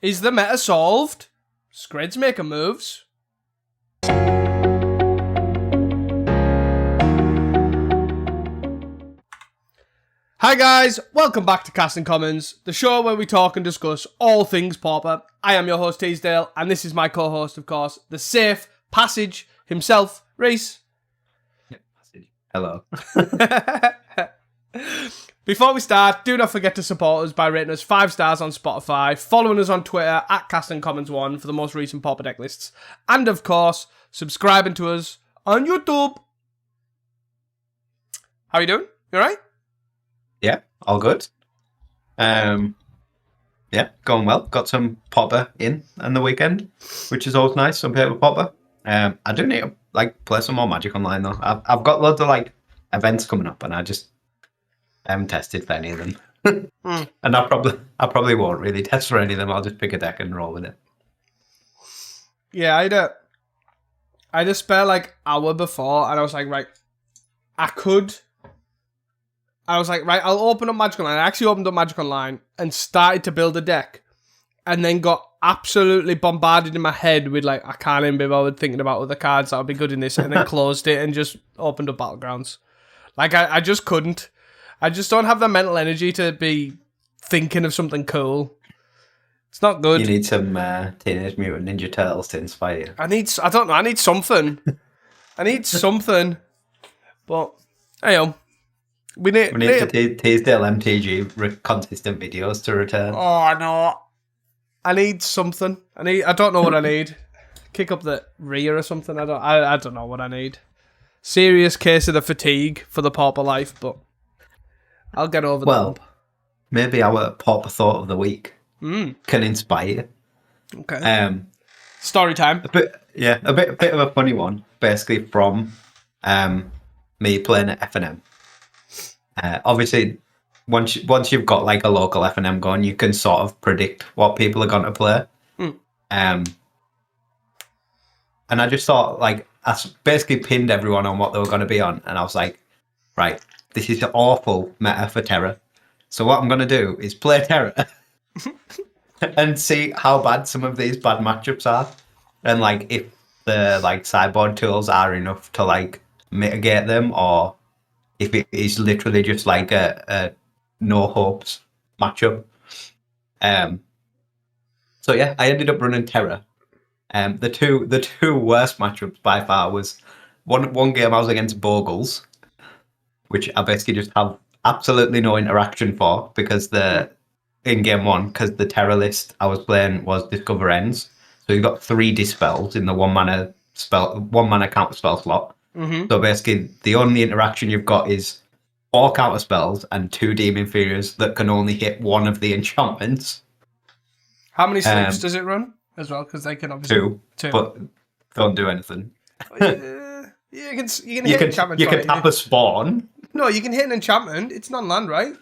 Is the meta solved? Scred's making moves. Hi guys, welcome back to Casting Commons, the show where we talk and discuss all things Pauper. I am your host Teasdale, and this is my co-host, of course, the safe passage himself, Reese. Hello. Before we start, do not forget to support us by rating us 5 stars on Spotify, following us on Twitter at CastingCommons1 for the most recent Pauper deck lists, and of course, subscribing to us on YouTube. How are you doing? You alright? Yeah, all good. Yeah, going well. Got some Pauper in on the weekend, which is always nice. Some paper Pauper. I do need to play some more Magic Online though. I've got loads of events coming up, and I haven't tested for any of them. And I probably won't really test for any of them. I'll just pick a deck and roll with it. Yeah, I had a spare hour before, and I was like, right, I'll open up Magic Online. I actually opened up Magic Online and started to build a deck, and then got absolutely bombarded in my head with I can't even be bothered thinking about other cards that would be good in this, and then closed it and just opened up Battlegrounds. I just couldn't. I just don't have the mental energy to be thinking of something cool. It's not good. You need some Teenage Mutant Ninja Turtles to inspire you. I need something. I need something. But, hey, we need the Teasdale MTG consistent videos to return. Oh, no. I need something. I don't know what I need. Kick up the rear or something. I don't know what I need. Serious case of the fatigue for the Pauper life, but I'll get over that. Well, maybe our Pauper thought of the week can inspire you. Okay. Story time. A bit of a funny one. Basically from me playing at F&M. Obviously, once you've got a local F&M going, you can sort of predict what people are going to play. And I just thought, I basically pinned everyone on what they were going to be on, and I was like, right, this is an awful meta for Terra. So what I'm going to do is play Terra and see how bad some of these bad matchups are, and if the sideboard tools are enough to mitigate them, or if it is literally just a no hopes matchup. So yeah, I ended up running Terra. The two worst matchups by far was one game I was against Bogles, which I basically just have absolutely no interaction for because in game one, because the Terra list I was playing was Discover Ends. So you've got 3 dispels in the 1 mana counter spell slot. Mm-hmm. So basically, the only interaction you've got is 4 counter spells and 2 Demon Inferiors that can only hit 1 of the enchantments. How many sleeps does it run as well? Because they can obviously 2, but don't do anything. You can hit enchantment. You can tap a spawn. No, you can hit an enchantment. It's non-land, right?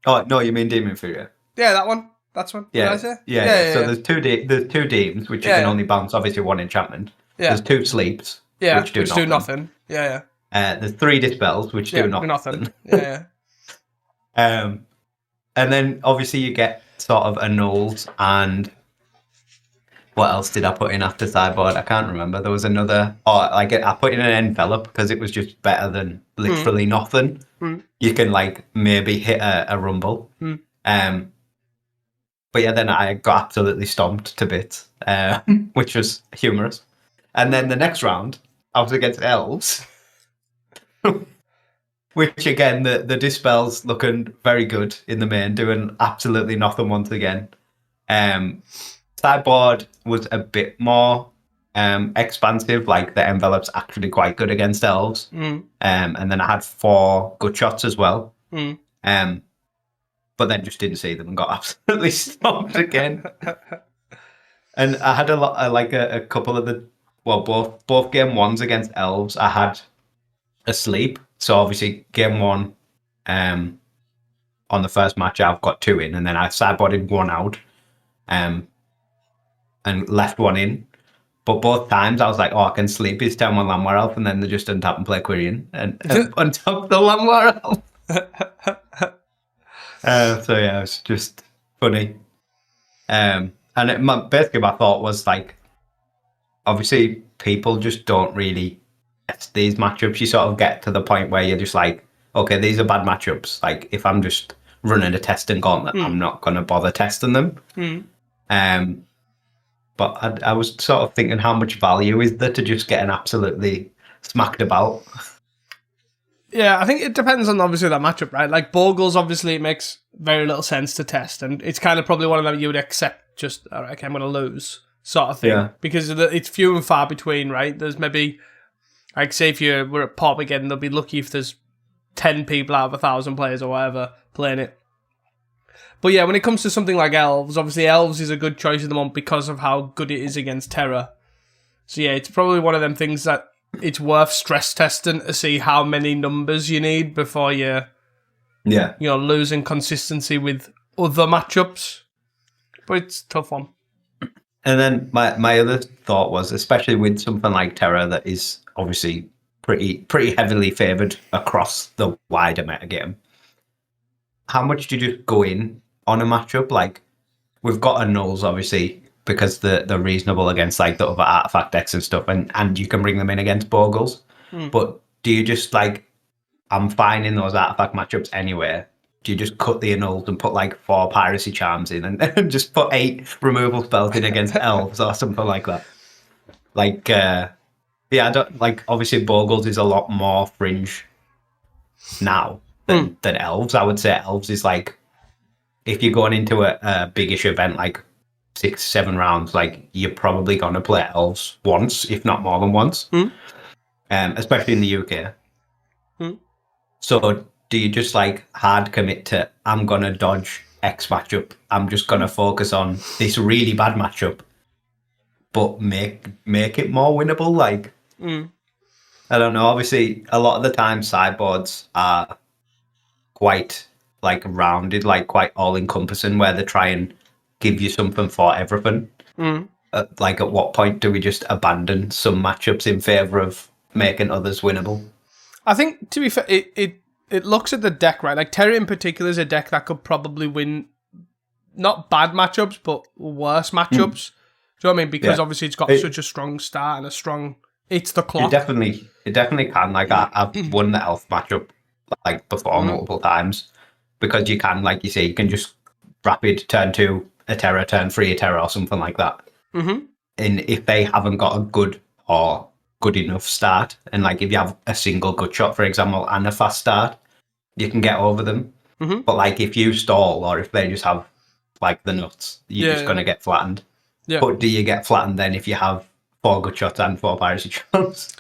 Oh no, you mean Demon Inferior? Yeah, that one. That's one. Yeah. Did I say? Yeah. So there's 2 Deems, which you can only bounce obviously 1 enchantment. Yeah. There's 2 sleeps. Yeah, which do nothing. Yeah. There's 3 dispels, which do nothing. Yeah. And then obviously you get sort of annuls, and what else did I put in after sideboard? I can't remember. There was another. I put in an envelop because it was just better than literally nothing. You can maybe hit a rumble. But yeah, then I got absolutely stomped to bits, which was humorous. And then the next round, I was against elves, which again, the dispels looking very good in the main, doing absolutely nothing once again. Sideboard was a bit more expansive, the envelope's actually quite good against elves. And then I had 4 good shots as well. But then just didn't see them and got absolutely stomped again. And I had a couple of the, well, both game 1s against elves, I had a sleep. So obviously game 1, on the first match, I've got 2 in, and then I sideboarded 1 out, and left 1 in. But both times I was like, I can sleep his turn 1 Landwehr Elf, and then they just untap and play Quirion and untap the Landwehr Elf. So yeah, it's just funny. Basically my thought was like, obviously people just don't really test these matchups. You sort of get to the point where you're just like, okay, these are bad matchups. Like if I'm just running a testing gauntlet, I'm not going to bother testing them. But I was sort of thinking, how much value is there to just getting absolutely smacked about? Yeah, I think it depends on obviously that matchup, right? Like Bogles, obviously, it makes very little sense to test, and it's kind of probably one of them you would accept. Just all right, okay, I'm going to lose, sort of thing, because it's few and far between, right? There's maybe, like, say if you were at Pop again, they'll be lucky if there's 10 people out of 1,000 players or whatever playing it. But yeah, when it comes to something like Elves, obviously Elves is a good choice at the moment because of how good it is against Terror. So yeah, it's probably one of them things that it's worth stress testing to see how many numbers you need before you're losing consistency with other matchups. But it's a tough one. And then my other thought was, especially with something like Terror that is obviously pretty heavily favoured across the wider metagame, how much do you just go in on a matchup? Like, we've got a nulls, obviously, because they're reasonable against like the other artifact decks and stuff, and you can bring them in against Bogles. But do you just like, I'm fine in those artifact matchups anyway, do you just cut the annuls and put like 4 piracy charms in and just put 8 removal spells in against elves or something like that? Like, I don't like, obviously Bogles is a lot more fringe now than elves. I would say elves is like, if you're going into a biggish event like 6-7 rounds, like you're probably going to play elves once, if not more than once, especially in the UK. So do you just like hard commit to, I'm going to dodge X matchup, I'm just going to focus on this really bad matchup, but make it more winnable? Like, I don't know, obviously a lot of the time sideboards are quite like rounded, like quite all-encompassing, where they try and give you something for everything. Like, at what point do we just abandon some matchups in favour of making others winnable? I think, to be fair, it looks at the deck, right? Like, Terry in particular is a deck that could probably win not bad matchups, but worse matchups. Do you know what I mean? Because obviously it's got such a strong start and a strong... It's the clock. It definitely can. Like, I've won the elf matchup like before multiple times, because you can, like you say, you can just rapid turn 2 a Terror, turn 3 a Terror or something like that. And if they haven't got a good or good enough start, and like if you have a single good shot, for example, and a fast start, you can get over them. But like if you stall, or if they just have like the nuts, you're just going to get flattened. But do you get flattened then if you have 4 good shots and 4 piracy charms?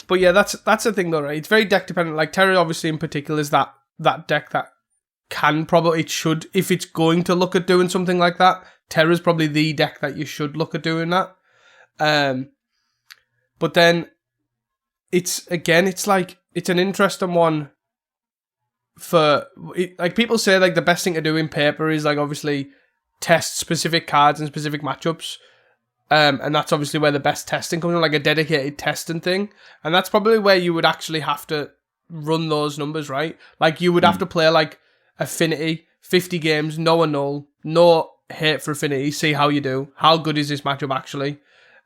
But yeah, that's the thing though, right? It's very deck dependent. Like Terror, obviously in particular, is that deck that can probably, it should, if it's going to look at doing something like that, Terror's probably the deck that you should look at doing that. But then it's like, it's an interesting one for, like people say like the best thing to do in paper is like obviously test specific cards and specific matchups. And that's obviously where the best testing comes in, like a dedicated testing thing. And that's probably where you would actually have to run those numbers, right? Like you would have to play like Affinity, 50 games, no annul, no hate for Affinity, see how you do. How good is this matchup actually?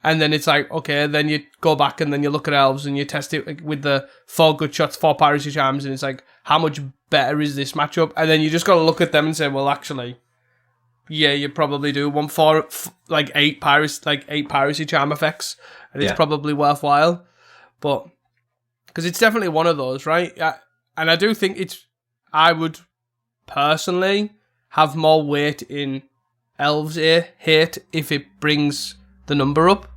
And then it's like, okay, then you go back and then you look at Elves and you test it with the 4 good shots, 4 piracy charms, and it's like, how much better is this matchup? And then you just got to look at them and say, well, actually, yeah, you probably do want 8 piracy charm effects, and it's probably worthwhile. But because it's definitely one of those, right? And I do think I would personally have more weight in Elves hate if it brings the number up,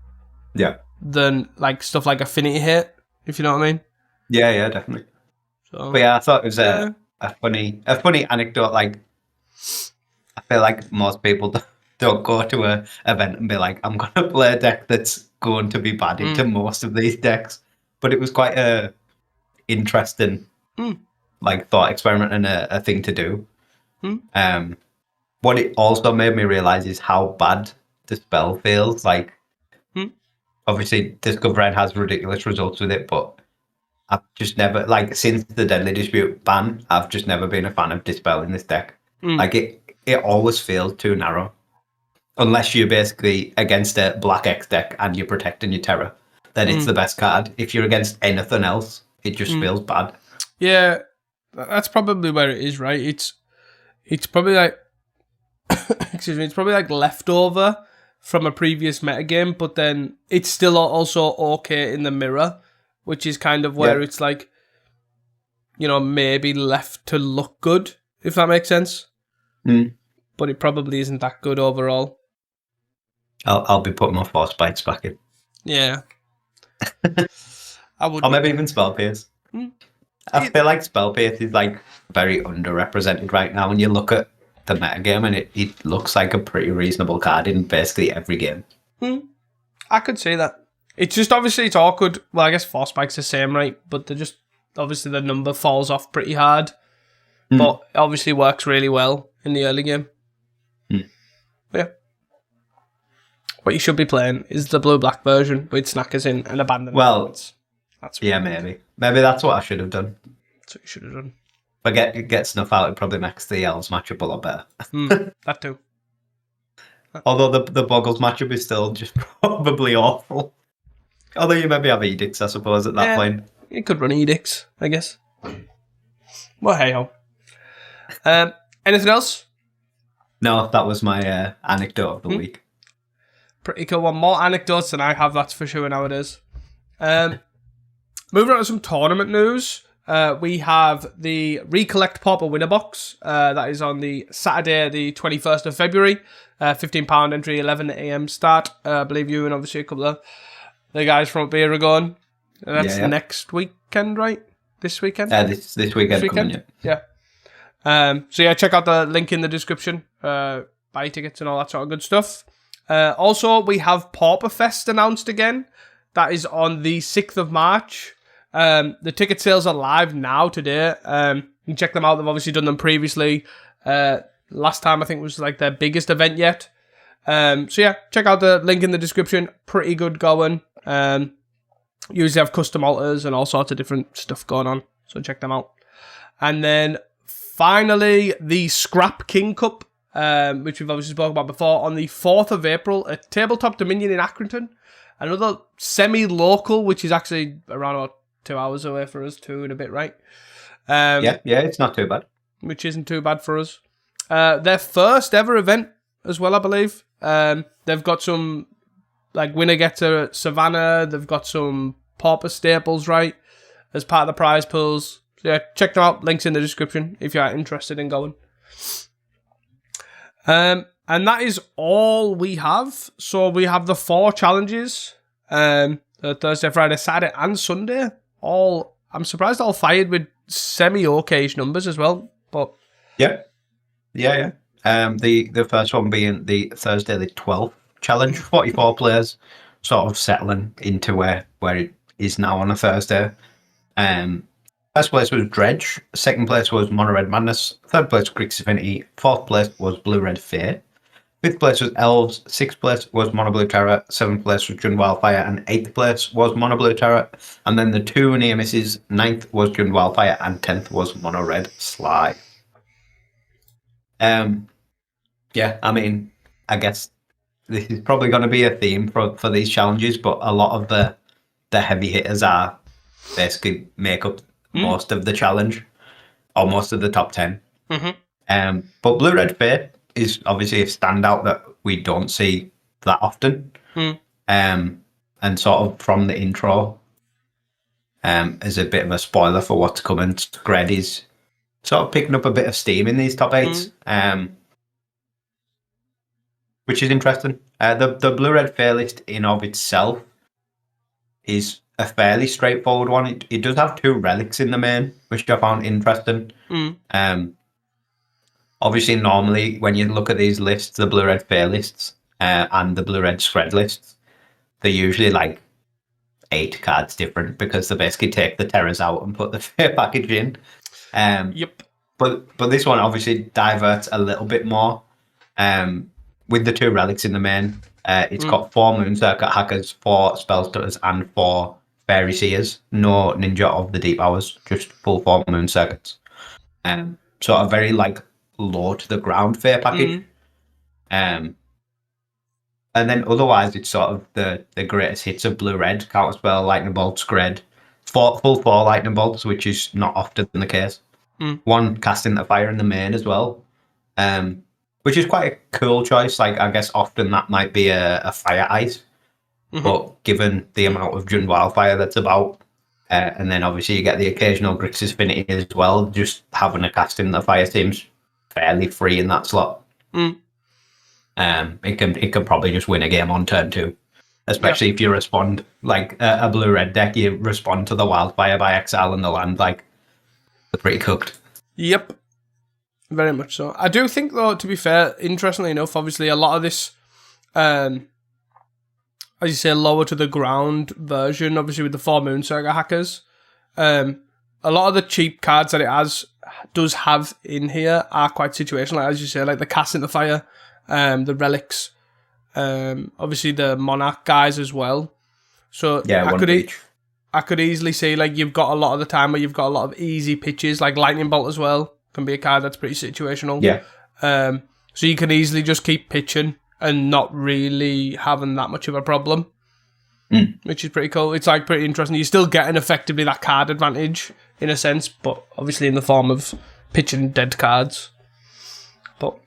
than like stuff like Affinity hate, if you know what I mean. Yeah, definitely. So, but yeah, I thought it was a funny anecdote. Like, I feel like most people don't go to an event and be like, I'm going to play a deck that's going to be bad into most of these decks. But it was quite a interesting like thought experiment and a thing to do. What it also made me realise is how bad the spell feels. Like, obviously Discovery has ridiculous results with it, but I've just never, like, since the Deadly Dispute ban, I've just never been a fan of Dispel in this deck. Like, it always feels too narrow. Unless you're basically against a Black X deck and you're protecting your Terra, then it's the best card. If you're against anything else, it just feels bad. Yeah, that's probably where it is, right? It's probably like, excuse me, it's probably like leftover from a previous metagame, but then it's still also okay in the mirror, which is kind of where it's like, you know, maybe left to look good, if that makes sense. But it probably isn't that good overall. I'll be putting my Force Bites back in. Yeah. I would. Or maybe even Spell Pierce. I feel like Spell Pierce is like very underrepresented right now when you look at the metagame, and it looks like a pretty reasonable card in basically every game. I could say that. It's just obviously it's awkward. Well, I guess Force Spike's the same, right? But they're just obviously the number falls off pretty hard. But it obviously works really well in the early game. But yeah. What you should be playing is the blue-black version with Snackers in and Abandoned. Well, That's yeah, maybe that's what I should have done. That's what you should have done. But get Snuff out, it probably makes the Elves matchup a lot better. That too. Although the Boggles matchup is still just probably awful. Although you maybe have Edicts, I suppose, at that point. You could run Edicts, I guess. Well, hey-ho. Anything else? No, that was my anecdote of the week. Pretty cool one. More anecdotes than I have, that's for sure, nowadays. Moving on to some tournament news. We have the Recollect Pauper winner box. That is on the Saturday, the 21st of February. £15 entry, 11 a.m. start. I believe you and obviously a couple of the guys from up here are going. That's next weekend, right? This weekend? This weekend. Coming, yeah. So yeah, check out the link in the description. Buy tickets and all that sort of good stuff. Also, we have Pauperfest announced again. That is on the 6th of March. The ticket sales are live now today. You can check them out. They've obviously done them previously. Last time I think was like their biggest event yet. So yeah, check out the link in the description. Pretty good going. Usually have custom altars and all sorts of different stuff going on. So check them out. And then finally, the Scrap King Cup, which we've obviously spoken about before, on the 4th of April at Tabletop Dominion in Accrington. Another semi-local, which is actually around about 2 hours away for us, 2 and a bit, right? Yeah, it's not too bad. Which isn't too bad for us. Their first ever event as well, I believe. They've got some, like, winner gets a Savannah. They've got some Pauper staples, right, as part of the prize pools. So yeah, check them out. Links in the description if you're interested in going. And that is all we have. So we have the 4 challenges. Thursday, Friday, Saturday, and Sunday. I'm surprised all fired with semi-okay numbers as well. But yeah. The first one being the Thursday the 12th challenge, 44 players, sort of settling into where it is now on a Thursday. First place was Dredge, second place was Mono Red Madness, third place was Grixis Affinity, fourth place was Blue Red Fae, fifth place was Elves, sixth place was Mono Blue Terror, seventh place was Jund Wildfire, and eighth place was Mono Blue Terror. And then the 2 near misses, ninth was Jund Wildfire, and 10th was Mono Red Sly. Yeah, I mean, I guess this is probably going to be a theme for these challenges, but a lot of the heavy hitters are basically make up most of the challenge, or most of the top 10. But Blue Red Fae is obviously a standout that we don't see that often. And sort of from the intro, as a bit of a spoiler for what's coming, Scred is sort of picking up a bit of steam in these top 8s, which is interesting. The Blue Red Fae list in of itself is a fairly straightforward one. It does have 2 relics in the main, which I found interesting. Obviously, normally when you look at these lists, the Blue Red Fae lists and the Blue Red Scred lists, they're usually like 8 cards different because they basically take the Terrors out and put the Fae package in. But this one obviously diverts a little bit more. With the 2 relics in the main, it's got 4 Moon Circuit Hackers, 4 Spell Stutters, and 4 Fairy Seers. No Ninja of the Deep Hours, just full 4 Moon Circuits. So a very like low to the ground fare package. Mm. And then otherwise, it's sort of the greatest hits of blue red, counterspell, lightning bolt, scred, full 4 lightning bolts, which is not often the case. Mm. 1 casting the fire in the main as well, which is quite a cool choice. Like, I guess often that might be a fire ice, but given the amount of Jund Wildfire that's about, and then obviously you get the occasional Grixis Affinity as well, just having a casting the fire seems fairly free in that slot. It can probably just win a game on turn 2, especially if you respond like a blue-red deck. You respond to the Wildfire by exiling the land, like they're pretty cooked. Yep, very much so. I do think, though, to be fair, interestingly enough, obviously a lot of this, as you say, lower to the ground version, obviously with the 4 Moonsaga hackers, a lot of the cheap cards that it does have in here are quite situational, like, as you say, like the Cast in the Fire, the Relics, obviously the Monarch guys as well. So yeah, I could easily see, like, you've got a lot of the time where you've got a lot of easy pitches, like Lightning Bolt as well can be a card that's pretty situational. Yeah. So you can easily just keep pitching and not really having that much of a problem, which is pretty cool. It's like pretty interesting. You're still getting effectively that card advantage in a sense, but obviously in the form of pitching dead cards. But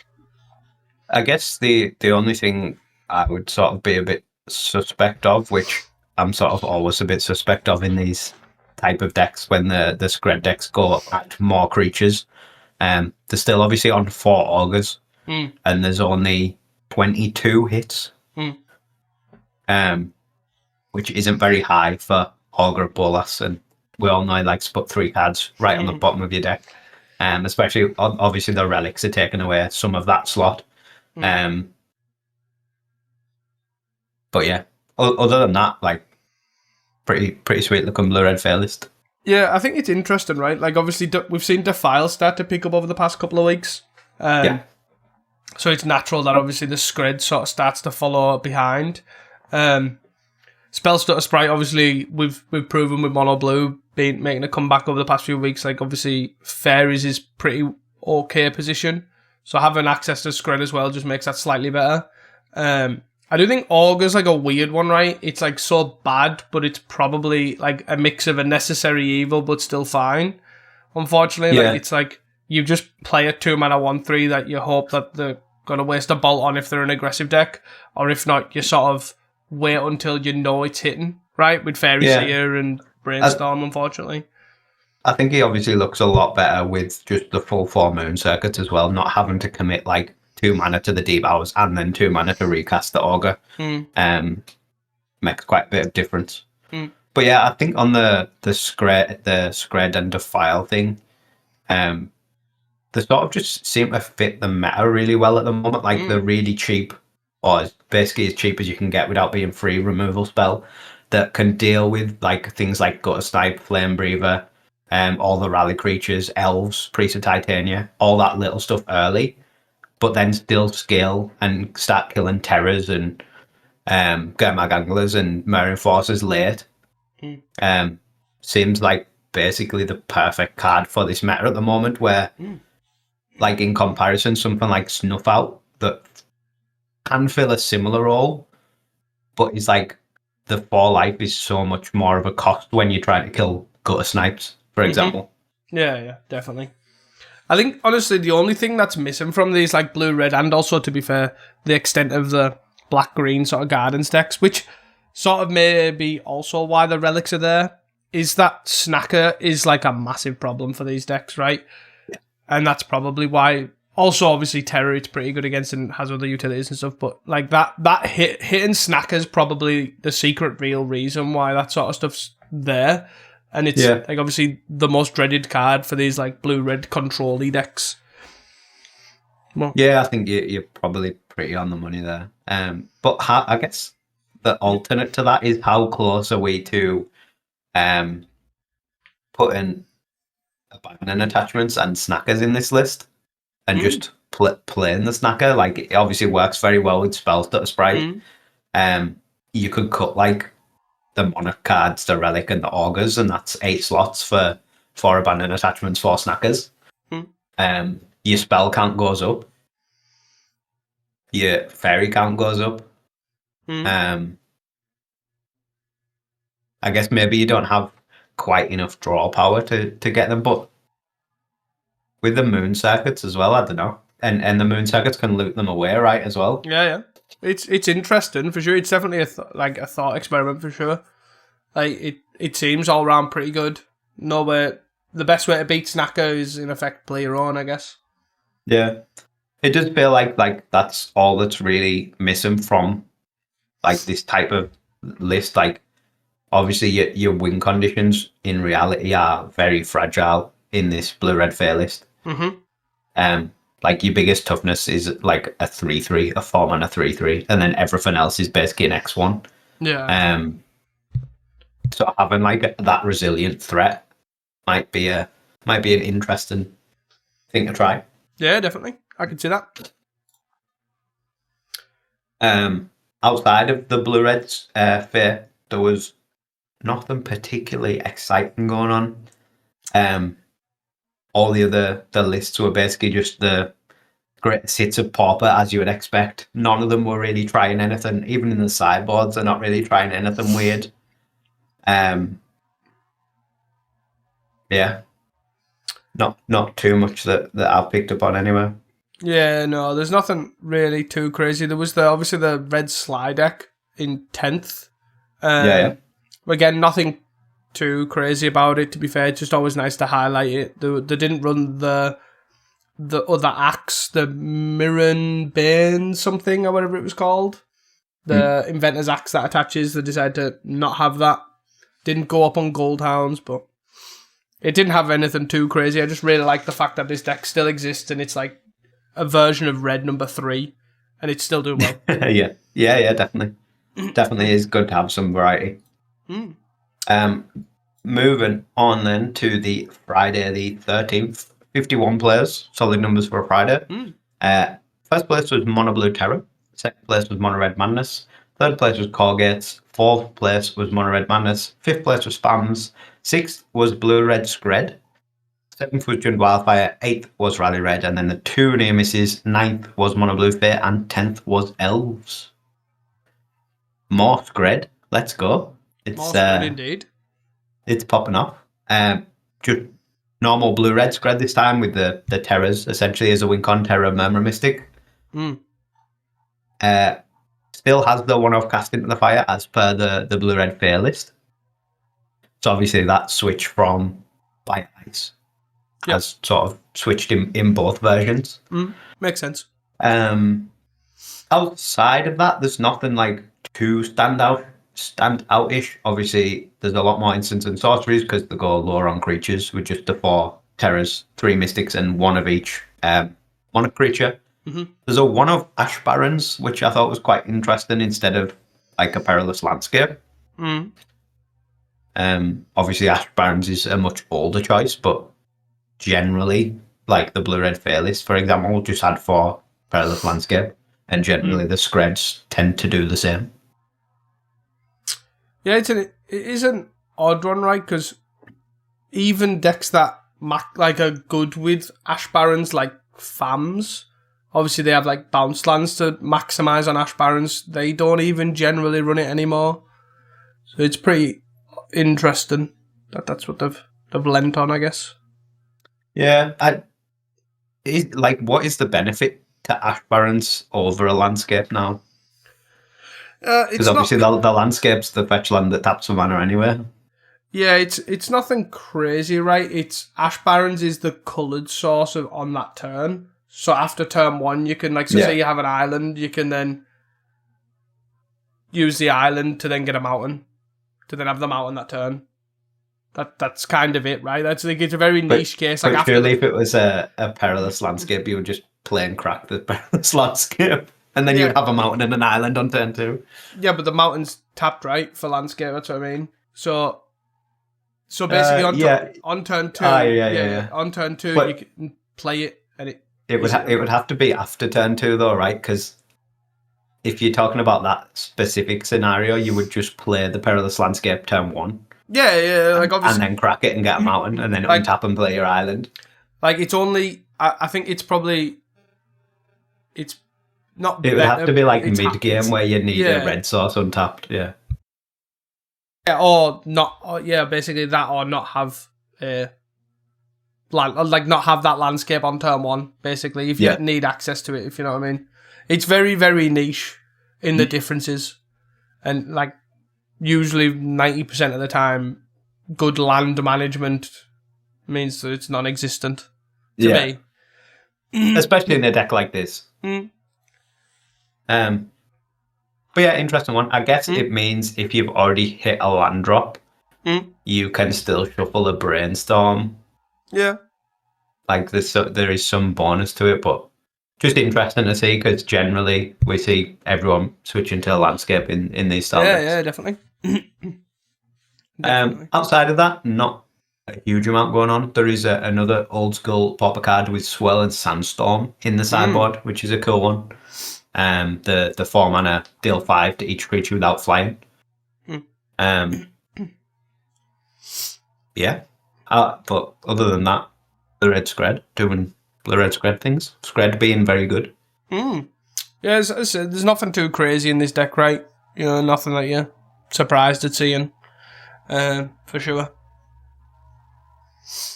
I guess the only thing I would sort of be a bit suspect of, which I'm sort of always a bit suspect of in these type of decks when the Scred decks go at more creatures, they're still obviously on 4 Augurs, and there's only 22 hits, which isn't very high for Augur Bolas, and we all know he likes to put 3 cards right on the bottom of your deck, especially obviously the Relics are taking away some of that slot. But yeah, other than that, like, pretty sweet looking blue-red fair list. Yeah, I think it's interesting, right? Like, obviously, we've seen Defile start to pick up over the past couple of weeks. So it's natural that obviously the Scred sort of starts to follow behind. Spellstutter Sprite, obviously, we've proven with Mono Blue making a comeback over the past few weeks. Like, obviously, Fairies is pretty okay position. So having access to Scred as well just makes that slightly better. I do think Augur's like a weird one, right? It's like so bad, but it's probably like a mix of a necessary evil, but still fine. Unfortunately, like, it's like you just play a 2-mana 1/3 that you hope that they're going to waste a bolt on if they're an aggressive deck, or if not, you sort of wait until you know it's hitting, right? With Fairy Seer and Brainstorm, unfortunately. I think he obviously looks a lot better with just the full 4 Moon Circuit as well, not having to commit like 2 mana to the Devours and then 2 mana to recast the Augur. Makes quite a bit of difference. But yeah, I think on the Scred and Defile thing, they sort of just seem to fit the meta really well at the moment. Like, they're really cheap, or basically as cheap as you can get without being free removal spell that can deal with like things like Gutter Snipe, Flame Breather, all the rally creatures, elves, Priest of Titania, all that little stuff early, but then still scale and start killing terrors and Gurmag Anglers and Mirroring Forces late. Seems like basically the perfect card for this meta at the moment, where like in comparison, something like Snuff Out that can fill a similar role, but is like the 4 life is so much more of a cost when you're trying to kill Gutter Snipes, for example. Yeah, definitely. I think, honestly, the only thing that's missing from these, like, blue-red, and also, to be fair, the extent of the black-green sort of Gardens decks, which sort of may be also why the Relics are there, is that Snacker is, like, a massive problem for these decks, right? Yeah. And that's probably why... Also, obviously, Terror, it's pretty good against and has other utilities and stuff, but, like, that hitting Snacker's probably the secret real reason why that sort of stuff's there. And it's, like, obviously the most dreaded card for these, like, blue-red control-y decks. Well, yeah, I think you're probably pretty on the money there. But I guess the alternate to that is, how close are we to putting Abandoned Attachments and Snackers in this list and just playing the Snacker? Like, it obviously works very well with Spellstutter Sprite. You could cut, like, the Monarch cards, the Relic, and the Augurs, and that's 8 slots for 4 Abandoned Attachments, 4 Snackers. your spell count goes up. Your fairy count goes up. Mm. I guess maybe you don't have quite enough draw power to get them, but with the moon circuits as well, I don't know. And the moon circuits can loot them away, right, as well. Yeah. It's interesting for sure. It's definitely a thought experiment for sure. Like it seems all around pretty good. The best way to beat Snacker is in effect play your own, I guess. Yeah, it does feel like that's all that's really missing from like this type of list. Like obviously your win conditions in reality are very fragile in this blue-red fair list. Mm-hmm. Like your biggest toughness is like a 3/3, a 4-mana 3/3, and then everything else is basically an X1. Yeah. So having like that resilient threat might be an interesting thing to try. Yeah, definitely. I can see that. Outside of the Blue Reds fair, there was nothing particularly exciting going on. All the lists were basically just the greatest hits of Pauper, as you would expect. None of them were really trying anything. Even in the sideboards, they're not really trying anything weird. Yeah, not too much that I've picked up on anyway. Yeah, no, there's nothing really too crazy. There was obviously the red slide deck in 10th. Yeah. Again, nothing too crazy about it, to be fair. It's just always nice to highlight it. They didn't run the other axe, the Mirren Bane something or whatever it was called. The Inventor's axe that attaches. They decided to not have that. Didn't go up on Goldhounds, but it didn't have anything too crazy. I just really like the fact that this deck still exists and it's like a version of red number 3 and it's still doing well. yeah, definitely. Definitely is good to have some variety. Moving on then to the Friday the 13th, 51 players, solid numbers for a Friday. First place was Mono Blue Terror, second place was Mono Red Madness, third place was Corgates, fourth place was Mono Red Madness, fifth place was Spams, sixth was Blue Red Scred, seventh was Jund Wildfire, eighth was Rally Red, and then the two near misses, ninth was Mono Blue Fair, and 10th was Elves. More Scred, let's go. It's More Scred indeed. It's popping off. Just normal Blue Red Scred this time with the Terrors, essentially as a Wincon Terror Murmur Mystic. Still has the one-off cast into the fire as per the Blue Red Fair list. So obviously that switch from Fire Ice has sort of switched in both versions. Makes sense. Outside of that, there's nothing like too standout-ish. Obviously, there's a lot more instants and sorceries because they go lower on creatures with just the 4 terrors, 3 mystics, and 1 of each mono creature. There's a 1 of Ash Barrens, which I thought was quite interesting instead of like a Perilous Landscape. Obviously, Ash Barrens is a much older choice, but generally, like the Blue Red Fair list, for example, just had 4 Perilous Landscape, and generally the Screds tend to do the same. Yeah, it is an odd one, right? Because even decks that like are good with Ash Barrens, like FAMs, obviously they have like bounce lands to maximize on Ash Barrens. They don't even generally run it anymore, so it's pretty interesting that's what they've lent on, I guess. Yeah, what is the benefit to Ash Barrens over a landscape now? Because obviously the landscape's the fetch land that taps for mana anyway. Yeah, it's nothing crazy, right? It's Ash Barrens is the coloured source on that turn. So after turn 1, you can say you have an island, you can then use the island to then get a mountain, to then have the mountain that turn. That's kind of it, right? That's like it's a very niche case. But surely if it was a Perilous Landscape, you would just plain crack the Perilous Landscape. And then you'd have a mountain and an island on turn 2. Yeah, but the mountain's tapped, right, for landscape, that's what I mean. So basically on turn 2, on turn 2 you can play it and it would have to be after turn 2 though, right? Because if you're talking about that specific scenario, you would just play the Perilous Landscape turn 1. Yeah, like obviously, and then crack it and get a mountain, and then it would tap and play your island. Like it's only I think it's probably it's not. It would have to be like it's mid-game where you need a red source untapped. Yeah. Yeah, or not. Or, basically that, or not have not have that landscape on turn one. Basically, if you need access to it, if you know what I mean. It's very, very niche in the differences, and like usually 90% of the time, good land management means that it's non-existent to me. Especially in a deck like this. But yeah, interesting one. I guess it means if you've already hit a land drop, you can still shuffle a brainstorm. Yeah. Like there is some bonus to it, but just interesting to see because generally we see everyone switching to a landscape in these styles. Yeah, definitely. Outside of that, not a huge amount going on. There is another old school pauper card with Swell and Sandstorm in the sideboard, which is a cool one. The 4-mana deal 5 to each creature without flying. Yeah. But other than that, the red Scred doing the red Scred things. Scred being very good. Yeah, there's nothing too crazy in this deck, right? Nothing that you're surprised at seeing. For sure.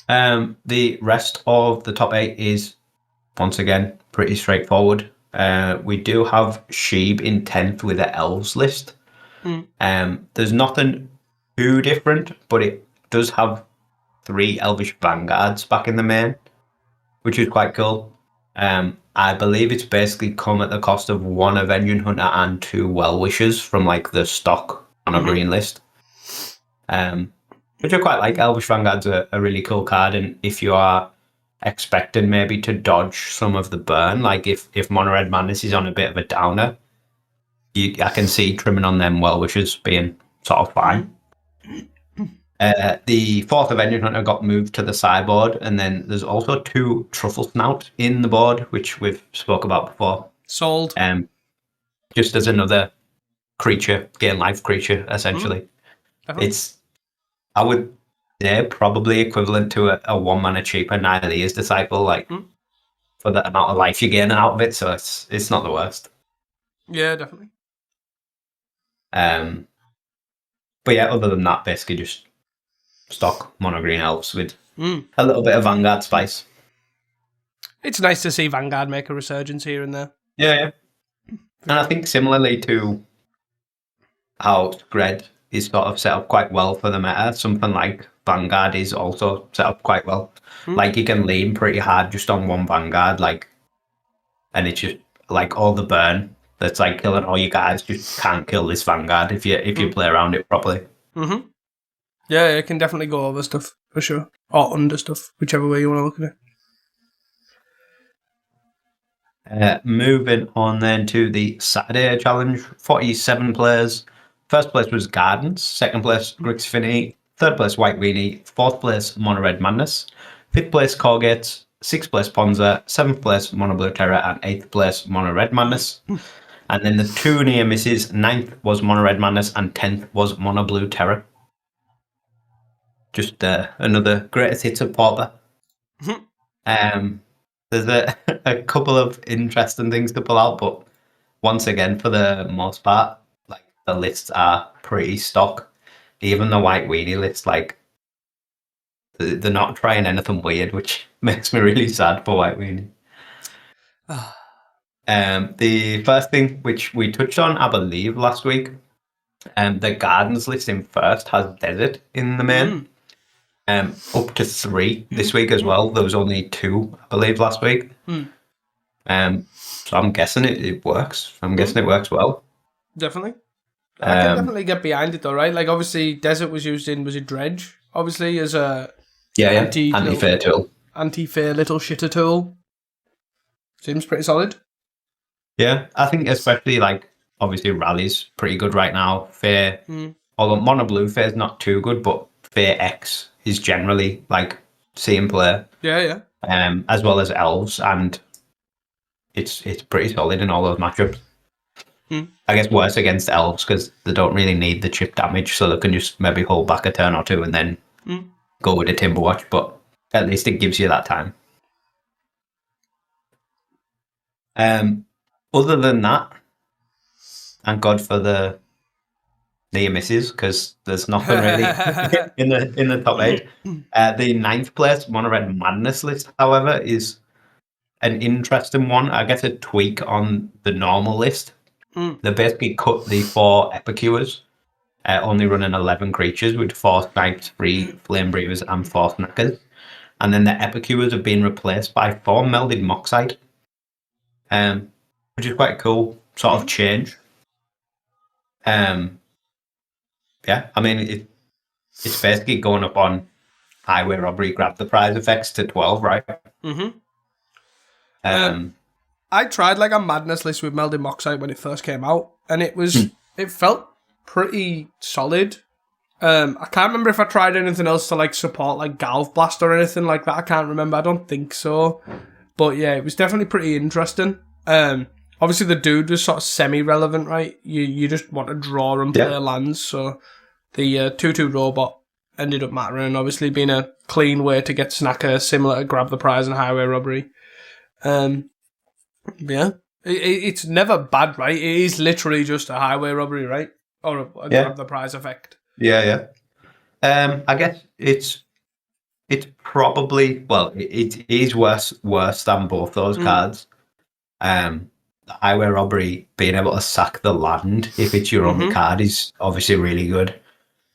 The rest of the top 8 is once again pretty straightforward. We do have Sheeb in 10th with the Elves list. There's nothing too different, but it does have 3 Elvish Vanguards back in the main, which is quite cool. I believe it's basically come at the cost of 1 Avenging Hunter and 2 Well-Wishers from like the stock on a green list. Which I quite like. Elvish Vanguard's a really cool card, and if you are expecting maybe to dodge some of the burn, like if Mono Red Madness is on a bit of a downer, I can see trimming on them Well-Wishers being sort of fine. The 4th Avenging Hunter got moved to the sideboard, and then there's also 2 Truffle Snout in the board, which we've spoke about before. Sold. Just as another creature, gain life creature, essentially. I would say probably equivalent to a 1-mana cheaper Nylea's Disciple, for the amount of life you're getting out of it, so it's not the worst. Yeah, definitely. But yeah, other than that, basically just stock mono green elves with a little bit of Vanguard spice. It's nice to see Vanguard make a resurgence here and there. Yeah. And I think similarly to how Scred is sort of set up quite well for the meta, something like Vanguard is also set up quite well. Like you can lean pretty hard just on one Vanguard, and it's just like all the burn that's like killing all you guys just can't kill this Vanguard if you play around it properly. Yeah, it can definitely go over stuff for sure, or under stuff, whichever way you want to look at it. Moving on then to the Saturday challenge, 47 players. First place was Gardens, second place Grixfinity, third place White Weenie, fourth place Mono Red Madness, fifth place Corgates, sixth place Ponza, seventh place Mono Blue Terror, and eighth place Mono Red Madness. And then the 2 near misses, 9th was Mono Red Madness and 10th was Mono Blue Terror. Just another greatest hits of Pauper. There's a couple of interesting things to pull out, but once again, for the most part, the lists are pretty stock. Even the White Weenie list, they're not trying anything weird, which makes me really sad for White Weenie. The first thing, which we touched on, I believe, last week, the Gardens list in first has Desert in the main. Up to 3 this week as well. There was only 2, I believe, last week. So I'm guessing it works. I'm guessing it works well. Definitely. I can definitely get behind it though, right? Like obviously Desert was used in, was it Dredge? Obviously as a anti-fair tool. Anti-fair little shitter tool. Seems pretty solid. Yeah, I think especially obviously Rally's pretty good right now. Fair, although Mono Blue Fair's not too good, but Fair X is generally seeing play. Yeah. As well as Elves, and it's pretty solid in all those matchups. I guess worse against Elves because they don't really need the chip damage, so they can just maybe hold back a turn or 2 and then go with a Timberwatch, but at least it gives you that time. Other than that, thank God for the near misses because there's nothing really in the top 8. The 9th place Monored Madness list, however, is an interesting one. I guess a tweak on the normal list. They basically cut the 4 Epicures, only running 11 creatures with 4 snipes, 3 flame breathers, and 4 snackers. And then the Epicures have been replaced by 4 melded Moxite, which is quite a cool sort of change. Yeah, I mean, it's basically going up on highway robbery, grab the prize effects to 12, right? I tried like a madness list with melded Moxite when it first came out, and it felt pretty solid. I can't remember if I tried anything else to like support like Galv Blast or anything like that. I can't remember. I don't think so. But yeah, it was definitely pretty interesting. Obviously the dude was sort of semi-relevant, right? You just want to draw and play lands, so the 2/2 robot ended up mattering, obviously being a clean way to get Snacker, similar to Grab the Prize and Highway Robbery. Yeah. It's never bad, right? It is literally just a highway robbery, right? Or a Grab the Prize effect. Yeah. I guess it's probably, well, it is worse than both those cards. The highway robbery, being able to sack the land if it's your only card, is obviously really good.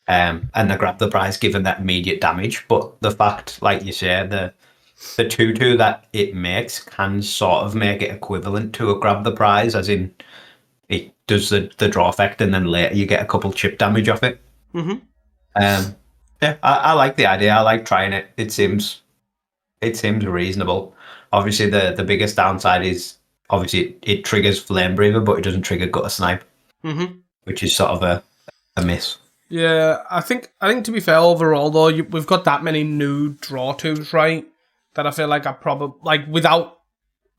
And the Grab the Prize giving that immediate damage, but the fact, like you say, the 2/2 that it makes can sort of make it equivalent to a Grab the Prize, as in it does the draw effect and then later you get a couple chip damage off it. Yeah, I like the idea. I like trying it. It seems reasonable. Obviously, the biggest downside is obviously it triggers Flame Breather, but it doesn't trigger Gutter Snipe, which is sort of a miss. Yeah, I think to be fair, overall though, we've got that many new draw twos, right? That I feel like I probably, like, without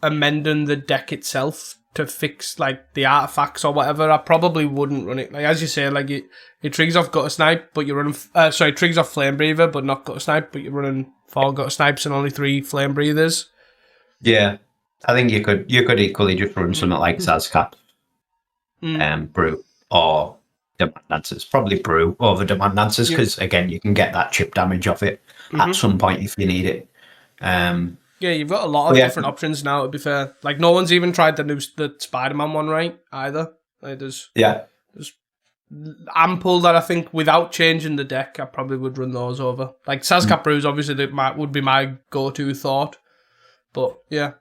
amending the deck itself to fix like the artifacts or whatever, I probably wouldn't run it. Like as you say, like it triggers off Gutter Snipe, but you're running triggers off Flame Breather, but not Gutter Snipe, but you're running 4 Gutter Snipes and only 3 Flame Breathers. Yeah, I think you could equally just run something like Sazcap, Brew, or Demand Dancers. Probably Brew over Demand Dancers because again, you can get that chip damage off it at some point if you need it. Yeah, you've got a lot of different options now, to be fair. Like, no one's even tried the Spider-Man one, right, either. Like, there's ample that I think, without changing the deck, I probably would run those over. Like, Sazcap Brews, obviously, would be my go-to thought. But, yeah.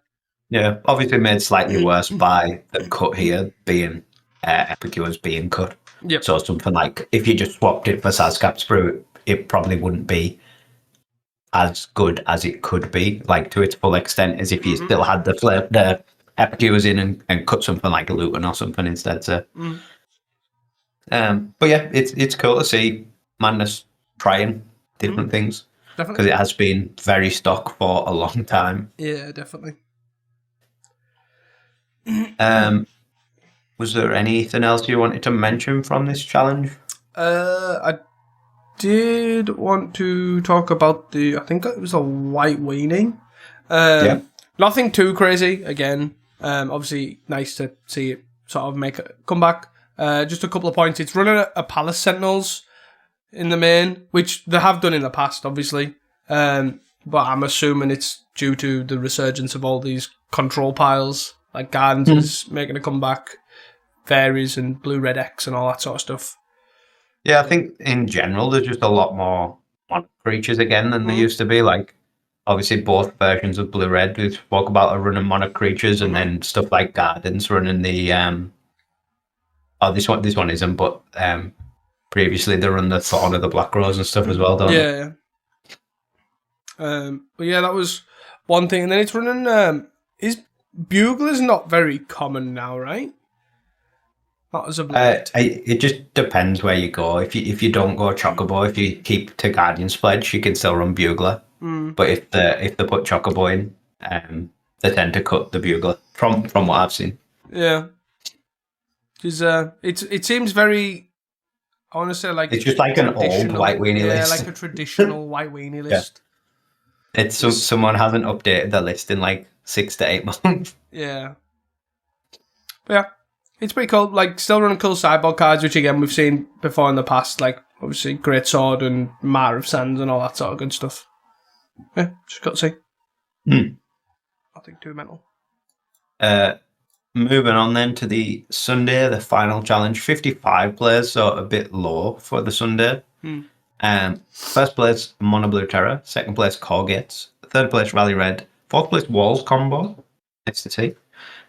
Yeah, obviously made slightly worse by the cut here being Epicures being cut. Yep. So something like, if you just swapped it for Sazcap's Brew, it probably wouldn't be as good as it could be, like to its full extent, as if you still had the Epicures in and cut something like a Luton or something instead. So, but yeah, it's cool to see Madness trying different things, because it has been very stock for a long time. Yeah, definitely. Was there anything else you wanted to mention from this challenge? I did want to talk about I think it was a white weenie. Nothing too crazy, again. Obviously, nice to see it sort of make a comeback. Just a couple of points. It's running a Palace Sentinels in the main, which they have done in the past, obviously. But I'm assuming it's due to the resurgence of all these control piles, like Gardens is making a comeback, Fairies and Blue Red X and all that sort of stuff. Yeah, I think in general there's just a lot more creatures again than there used to be. Like, obviously both versions of Blue Red, we spoke about are running mono creatures, and then stuff like Gardens running the this one isn't, but previously they run the Thorn of the Black Rose and stuff as well, don't they? But yeah, that was one thing. And then it's running is Bugler's not very common now, right? Not as of late. It just depends where you go. If you don't go Chocobo, if you keep to Guardian's Pledge, you can still run Bugler. But if they put Chocobo in, they tend to cut the Bugler from what I've seen. Yeah, because it seems very. I want to say like it's just like an old white weenie list. Yeah, like a traditional white weenie list. It's someone hasn't updated the list in like 6 to 8 months. Yeah. But yeah, it's pretty cool. Like, still running cool sideboard cards, which again we've seen before in the past. Like, obviously, Great Sword and Mar of Sands and all that sort of good stuff. Yeah, just got to see. Nothing too mental. Moving on then to the Sunday, the final challenge. 55 players, so a bit low for the Sunday. First place, Mono Blue Terror. Second place, Corgates. Third place, Rally Red. Fourth place, Walls Combo. Nice to see.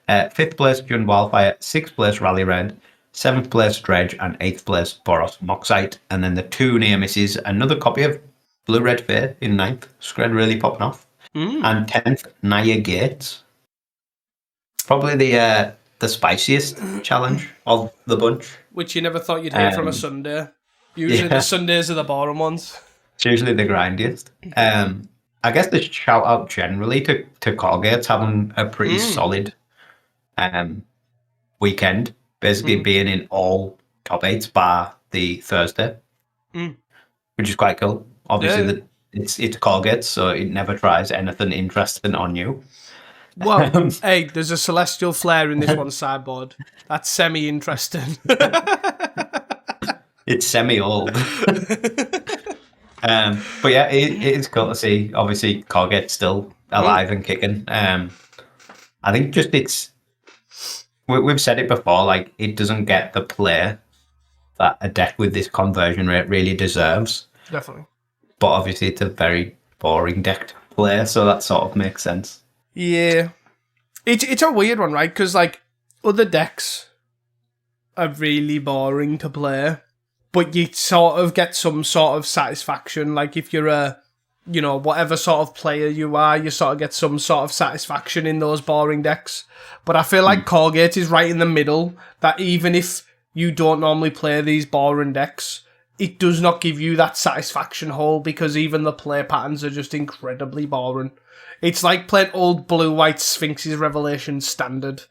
Fifth place, June Wildfire. Sixth place, Rally Red. Seventh place, Dredge. And eighth place, Boros Moxite. And then the two near misses, another copy of Blue Red Fair in ninth. Scred really popping off. And 10th, Naya Gates. Probably the spiciest challenge of the bunch. Which you never thought you'd hear from a Sunday. Usually the Sundays are the boring ones. It's usually the grindiest. I guess the shout out generally to Colgate's having a pretty solid weekend. Basically being in all top 8s bar the Thursday. Which is quite cool. Obviously it's Colgate's, so it never tries anything interesting on you. Well, hey, there's a celestial flare in this one sideboard. That's semi-interesting. It's semi-old. But yeah, it is cool to see, obviously, Colgate still alive and kicking. I think just we've said it before, like, it doesn't get the play that a deck with this conversion rate really deserves. Definitely. But obviously it's a very boring deck to play, so that sort of makes sense. Yeah. It's a weird one, right? Because, like, other decks are really boring to play, but you sort of get some sort of satisfaction. Like, if you're a, whatever sort of player you are, you sort of get some sort of satisfaction in those boring decks. But I feel like Colgate is right in the middle, that even if you don't normally play these boring decks, it does not give you that satisfaction hole, because even the play patterns are just incredibly boring. It's like playing old blue-white Sphinx's Revelation standard.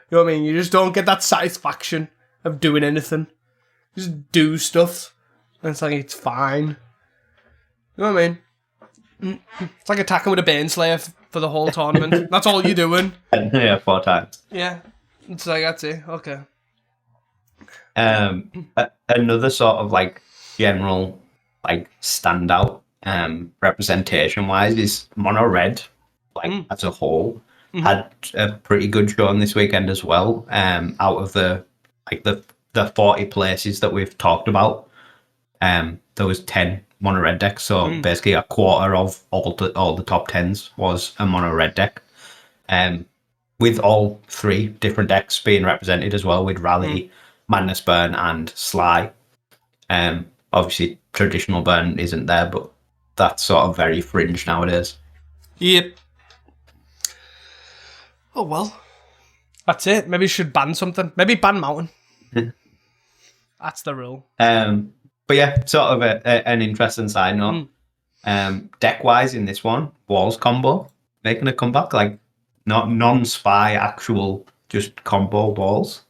You know what I mean? You just don't get that satisfaction of doing anything. Just do stuff. And it's like, it's fine. You know what I mean? It's like attacking with a Baneslayer for the whole tournament. That's all you're doing. Yeah, 4 times. Yeah. It's like, that's it. Okay. Another sort of, like, general, like, standout representation-wise is Mono Red, like, as a whole, had a pretty good showing this weekend as well. Out of the 40 places that we've talked about, there was 10 Mono Red decks, so basically a quarter of all the top 10s was a Mono Red deck. With all 3 different decks being represented as well, with Rally, Madness Burn, and Sly. Obviously, traditional Burn isn't there, but that's sort of very fringe nowadays. Yep. Oh, well. That's it. Maybe you should ban something. Maybe ban Mountain. That's the rule. But yeah, sort of an interesting side note. Deck-wise in this one, Walls Combo, making a comeback. Like, not non-spy, actual, just combo Walls.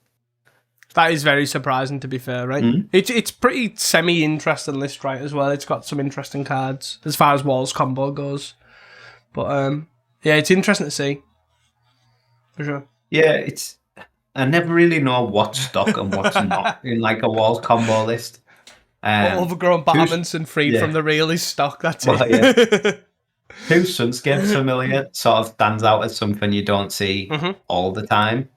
That is very surprising, to be fair, right? It's pretty semi-interesting list, right, as well. It's got some interesting cards as far as Walls Combo goes. But, yeah, it's interesting to see. For sure. Yeah, I never really know what's stock and what's not in, like, a Walls Combo list. Overgrown battlements and freed from the real is stock, that's it. Yeah. Two Sunscape Familiar sort of stands out as something you don't see all the time.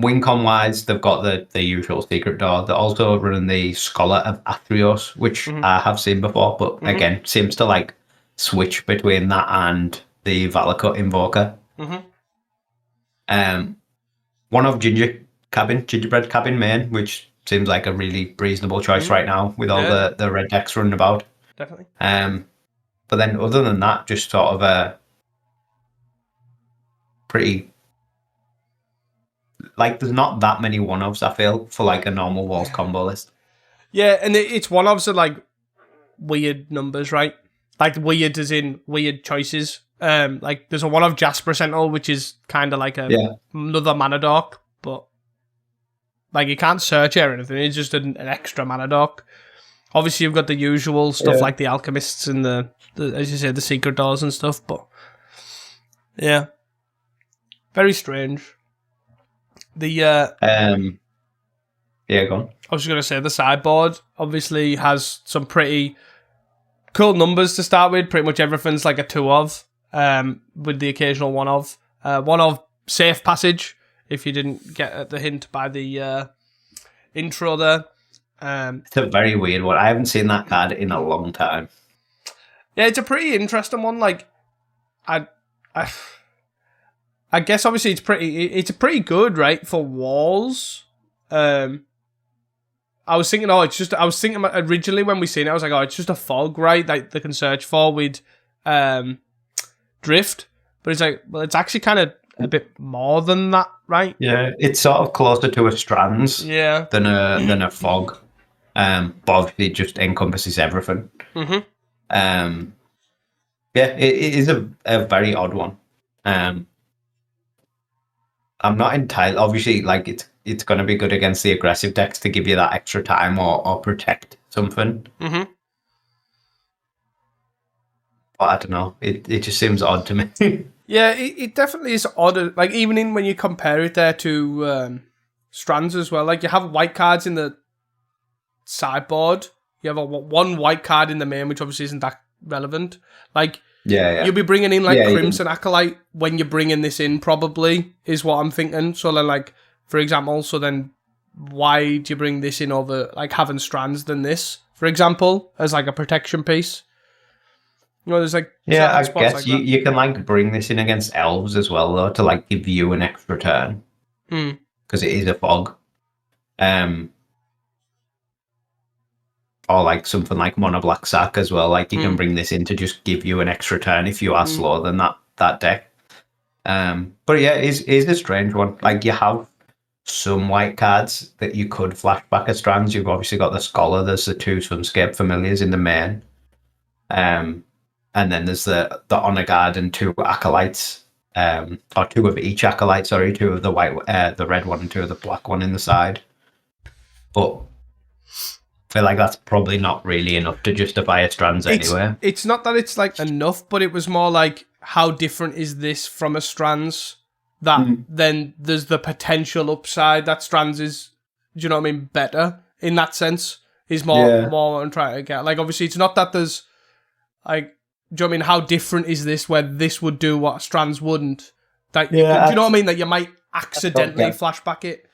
Wincon-wise, they've got the usual Secret Door. They're also running the Scholar of Athreos, which I have seen before, but again, seems to like switch between that and the Valakut Invoker. One of Gingerbread Cabin main, which seems like a really reasonable choice right now with all the red decks running about. Definitely. But then other than that, just sort of a pretty... Like, there's not that many one-offs, I feel, for, like, a normal Walls combo list. Yeah, and it's one-offs are, like, weird numbers, right? Like, weird as in weird choices. Like, there's a one-off Jasper Sentinel, which is kind of like another mana dork, but, like, you can't search it or anything. It's just an extra mana dork. Obviously, you've got the usual stuff like the Alchemists and the, as you say, the Secret Doors and stuff, but, yeah. Very strange. Yeah, go on. I was just going to say the sideboard obviously has some pretty cool numbers to start with. Pretty much everything's like a 2 of, with the occasional 1 of. 1 of safe passage, if you didn't get the hint by the intro there. It's a very weird one. I haven't seen that card in a long time. Yeah, it's a pretty interesting one. Like, I guess obviously it's pretty good, right, for walls. I was thinking originally when we seen it, I was like, oh, it's just a fog, right? Like they can search for with drift, but it's like, well, it's actually kind of a bit more than that, right? Yeah, it's sort of closer to a strands, than a fog. But obviously it just encompasses everything. Mm-hmm. Yeah, it is a very odd one. I'm not entirely obviously like it's going to be good against the aggressive decks to give you that extra time or protect something. Mm-hmm. But I don't know. It just seems odd to me. Yeah, it definitely is odd. Like even when you compare it there to strands as well. Like you have white cards in the sideboard. You have one white card in the main, which obviously isn't that relevant. Like you'll be bringing in like Crimson Acolyte when you're bringing this in. Probably is what I'm thinking. So then, like for example, why do you bring this in over like having strands than this, for example, as like a protection piece? You know, there's like I guess like you can like bring this in against elves as well, though, to like give you an extra turn because it is a fog, or like something like Mono Black Sack as well. Like you can bring this in to just give you an extra turn if you are slower than that deck. But yeah, it is a strange one. Like you have some white cards that you could flashback as strands. You've obviously got the Scholar. There's the 2 Sunscape Familiars in the main. And then there's the Honor Guard and 2 Acolytes, or 2 of each Acolyte, 2 of the white, the red one and 2 of the black one in the side. But I feel like that's probably not really enough to justify a strands anyway. It's not that it's like enough, but it was more like, how different is this from a strands? That then there's the potential upside that strands is, do you know what I mean, better in that sense, is more what I'm trying to get. Like obviously it's not that there's like, do you know what I mean? How different is this where this would do what strands wouldn't? That do you know what I mean? That you might accidentally flashback it.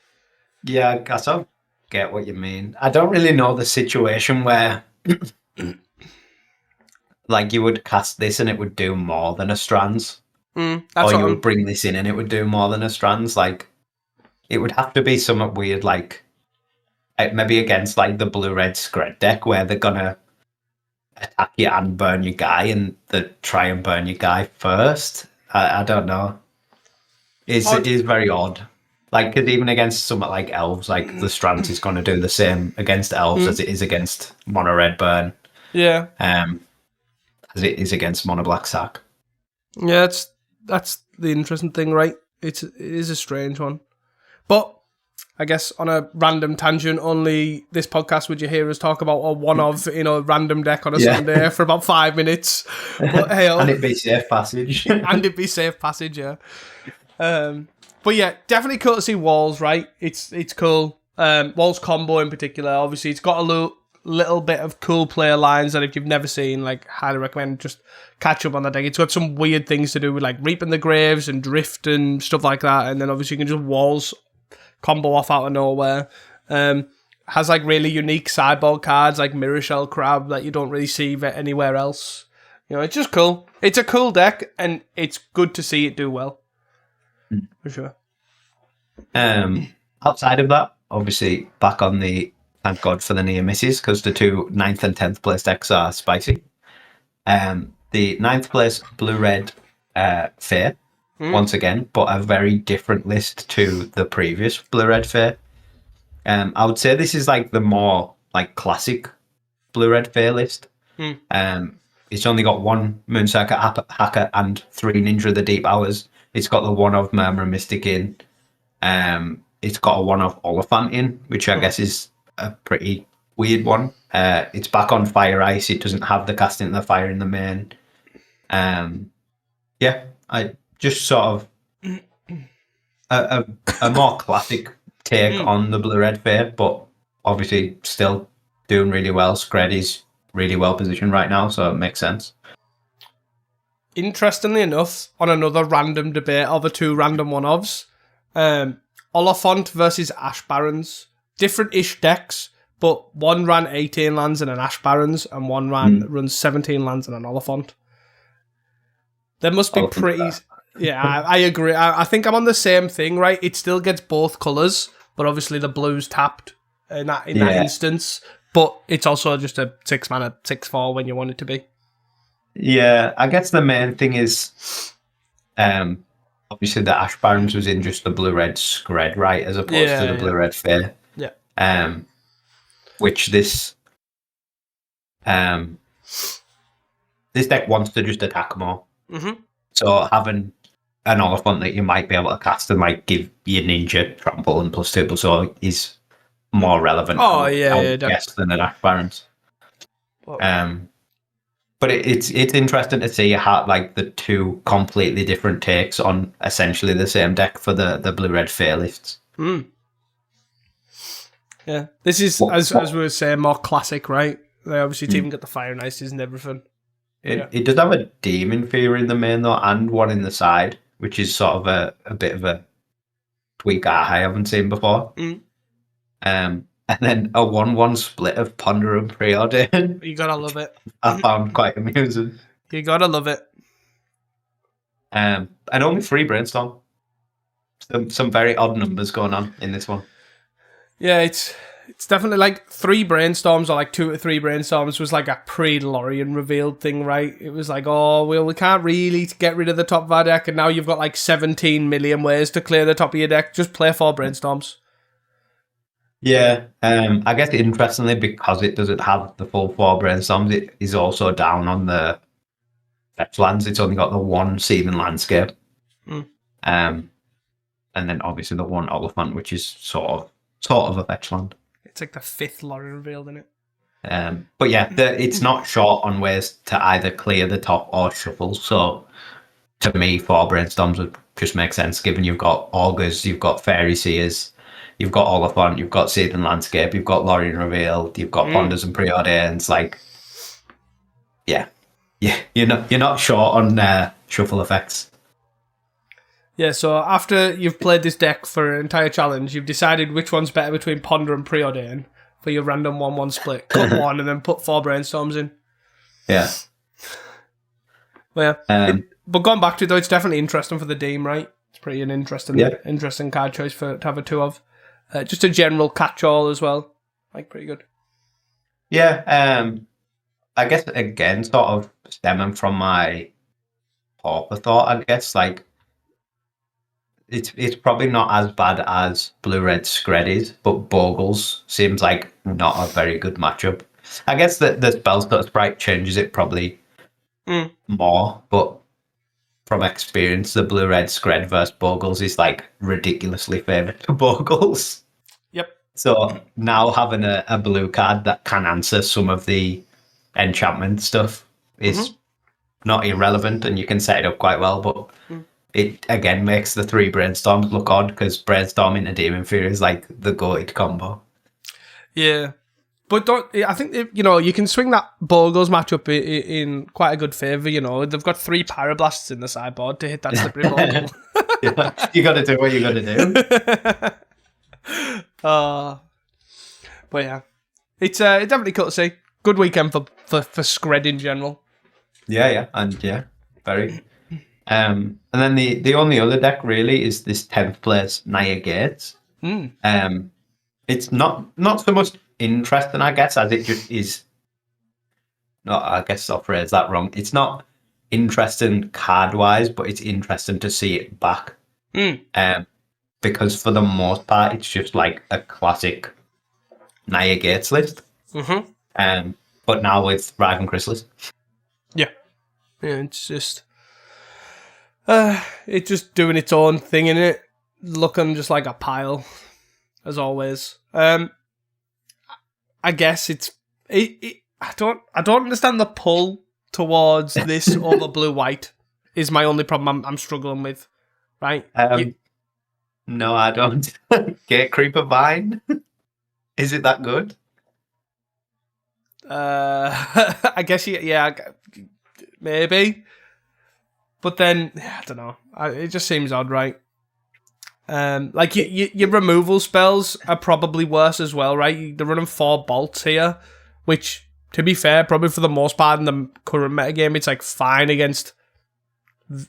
Yeah, I sort of get what you mean. I don't really know the situation where like you would cast this and it would do more than a strands. Or you would bring this in and it would do more than a strands. Like it would have to be somewhat weird, like maybe against like the blue-red Scred deck where they're gonna attack you and burn your guy, and they try and burn your guy first. I don't know. It is very odd. Like, cause even against something like elves, like the strands is going to do the same against elves as it is against mono red burn. Yeah. As it is against mono black sack. Yeah, that's the interesting thing, right? It is a strange one, but I guess on a random tangent, only this podcast would you hear us talk about a one of in a random deck on a Sunday for about 5 minutes. But hey, and it'd be safe passage. And it'd be safe passage, yeah. But yeah, definitely cool to see Walls, right? It's cool. Walls combo in particular, obviously, it's got a little bit of cool player lines that if you've never seen, like, highly recommend just catch up on that deck. It's got some weird things to do with like Reaping the Graves and Drift and stuff like that, and then obviously you can just Walls combo off out of nowhere. Has like really unique sideboard cards like Mirror Shell Crab that you don't really see anywhere else. You know, it's just cool. It's a cool deck, and it's good to see it do well. For sure. Outside of that, obviously back on the thank God for the near misses, because the 2 9th and 10th place decks are spicy. The 9th place blue-red Fair. Once again, but a very different list to the previous blue-red Fair. I would say this is like the more like classic blue-red Fair list. It's only got 1 Moonsucker Hacker and 3 Ninja of the Deep Hours. It's got the 1 of Murmur Mystic in. It's got a 1 of Oliphant in, which I guess is a pretty weird one. It's back on Fire Ice. It doesn't have the casting of the fire in the main. I just sort of a more classic take on the blue-red fair, but obviously still doing really well. Scred is really well positioned right now, so it makes sense. Interestingly enough, on another random debate of the two random one-ofs, Oliphant versus Ash Barons. Different-ish decks, but one ran 18 lands in an Ash Barons, and one runs 17 lands in an Oliphant. There must be pretty... Yeah, I agree. I think I'm on the same thing, right? It still gets both colours, but obviously the blue's tapped in that instance. But it's also just a 6-mana 6/4 when you want it to be. Yeah, I guess the main thing is, obviously the Ash Barons was in just the blue-red Scred, right, as opposed to the blue-red fair. Yeah. Which this deck wants to just attack more. Mm-hmm. So having an Oliphant that you might be able to cast and might give you Ninja trample and +2 so is more relevant. I guess than an Ash Barons. But it's interesting to see how like the two completely different takes on essentially the same deck for the blue-red fair lists. Yeah, this is as we were saying more classic, right? They obviously even get the Fire and Ices and everything. It does have a Demon Fear in the main though, and one in the side, which is sort of a bit of a tweak I haven't seen before. And then a 1/1 split of Ponder and Preordain. You gotta love it. I found quite amusing. You gotta love it. And only 3 Brainstorm. Some very odd numbers going on in this one. Yeah, it's definitely like 3 Brainstorms or like 2 to 3 Brainstorms was like a pre-Lorien revealed thing, right? It was like, oh, well, we can't really get rid of the top of our deck, and now you've got like 17 million ways to clear the top of your deck. Just play 4 Brainstorms. Yeah, I guess interestingly, because it doesn't have the full 4 Brainstorms, it is also down on the fetch lands. It's only got the 1 Seething Landscape. And then obviously the 1 Oliphant, which is sort of a fetch land. It's like the 5th Lorien revealed, isn't it? But yeah, it's not short on ways to either clear the top or shuffle. So to me, 4 Brainstorms would just make sense, given you've got Augurs, you've got Fairy Seers, you've got Oliphant, you've got Seething Landscape, you've got Lorien Revealed, you've got Ponders and Preordains. Like, yeah, you're not short on shuffle effects. Yeah, so after you've played this deck for an entire challenge, you've decided which one's better between Ponder and Preordain for your random 1/1 split. Cut one and then put 4 Brainstorms in. Yeah. Well, yeah. But going back to it, though, it's definitely interesting for the Deem, right? It's pretty an interesting card choice to have a 2 of. Just a general catch-all as well. Like, pretty good. Yeah, I guess, again, sort of stemming from my Pauper thought, I guess, like, it's probably not as bad as blue-red Scred is, but Bogles seems like not a very good matchup. I guess the Spellstutter Sprite changes it probably more, but from experience, the blue-red Scred versus Bogles is like ridiculously favoured to Bogles. Yep. So now having a blue card that can answer some of the enchantment stuff is not irrelevant, and you can set it up quite well, but it again makes the 3 Brainstorms look odd, because Brainstorming and Demon Fear is like the goated combo. Yeah. But I think, you can swing that Bogles matchup in quite a good favour, They've got 3 Parablasts in the sideboard to hit that slippery Bogle. Yeah, you got to do what you got to do. But yeah, it's definitely cool to see. Good weekend for Scred in general. Yeah, very. And then the only other deck really is this 10th place Naya Gates. It's not so much interesting, I guess, as it just is. No, I guess I'll phrase that wrong. It's not interesting card wise, but it's interesting to see it back. Because for the most part, it's just like a classic Naya Gates list. But now with Riven Chrysalis. Yeah, it's just doing its own thing in it, looking just like a pile, as always. I guess I don't understand the pull towards this over blue white. Is my only problem I'm struggling with, right? No, I don't. Gate Creeper Vine? Is it that good? I guess yeah, maybe. But then I don't know. It just seems odd, right? Like your removal spells are probably worse as well, right? They're running 4 bolts here, which, to be fair, probably for the most part in the current metagame, it's like fine against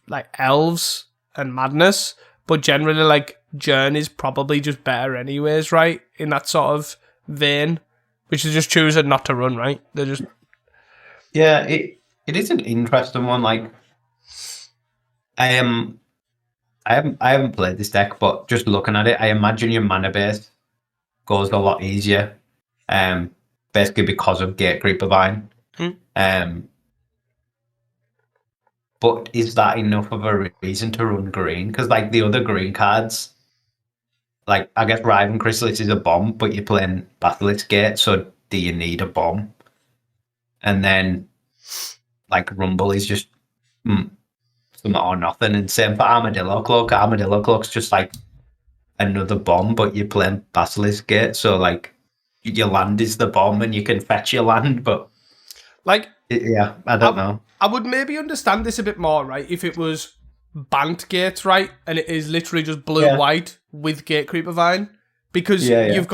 like elves and madness, but generally like Journey's probably just better anyways, right? In that sort of vein, which is just choosing not to run, right? They're just Yeah, it is an interesting one. Like, I haven't played this deck, but just looking at it, I imagine your mana base goes a lot easier. Basically because of Gate Creeper Vine. But is that enough of a reason to run green? Because like the other green cards, like I guess Riven Chrysalis is a bomb, but you're playing Basilisk Gate, so do you need a bomb? And then like Rumble is just something or nothing. And same for Armadillo Cloak. Armadillo Cloak's just like another bomb, but you're playing Basilisk Gate, so like your land is the bomb and you can fetch your land, but like yeah, I don't know. I would maybe understand this a bit more, right? If it was Bant Gates, right? And it is literally just blue-white with Gate Creeper Vine. Because you've